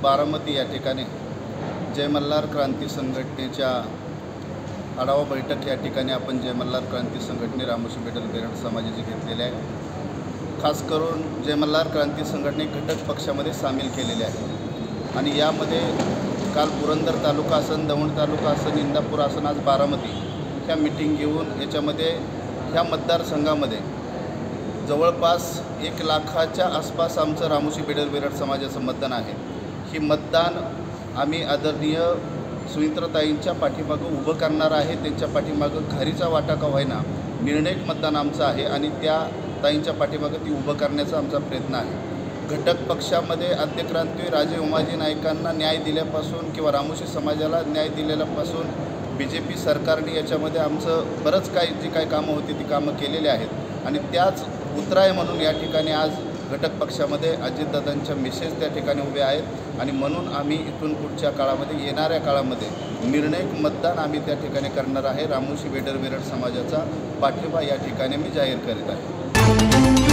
बारामती या ठिकाणी जय मल्हार क्रांती संघटनेच्या आढावा बैठक या ठिकाणी आपण जय मल्हार क्रांती संघटने रामोशी बेडल बेरड समाजाची घेतलेली आहे। खास करून जय मल्हार क्रांती संघटने घटक पक्षामध्ये सामील केलेले आहे आणि यामध्ये काल पुरंदर तालुका असन, दौंड तालुका असन, इंदापूर असन, आज बारामती ह्या मीटिंग घेऊन याच्यामध्ये ह्या मतदारसंघामध्ये जवळपास 1 लाखाच्या आसपास आमचं रामोशी बेडल बेरड समाजाचं मतदान आहे। ही मतदान आम्ही आदरणीय सुनित्राताईंच्या पाठीमागं उभं करणार आहे। त्यांच्या पाठीमागं घारीचा वाटा का होईना निर्णायक मतदान आमचं आहे आणि त्या ताईंच्या पाठीमागं ती उभं करण्याचा आमचा प्रयत्न आहे। घटक पक्षामध्ये आद्यक्रांती राजे उमाजी नाईकांना न्याय दिल्यापासून किंवा रामोशी समाजाला न्याय दिलेल्यापासून BJP सरकारने याच्यामध्ये आमचं बरंच काही जी काही कामं होती ती कामं केलेली आहेत आणि त्याच उतराय म्हणून या ठिकाणी आज घटक पक्षामध्ये अजितदादांच्या मिसेस त्या ठिकाणी उभे आहेत आणि म्हणून आम्ही इथून पुढच्या काळामध्ये येणाऱ्या काळामध्ये निर्णायक मतदान आम्ही त्या ठिकाणी करणार आहे। रामोशी बेडल बेरड समाजाचा पाठिंबा या ठिकाणी मी जाहीर करीत आहे।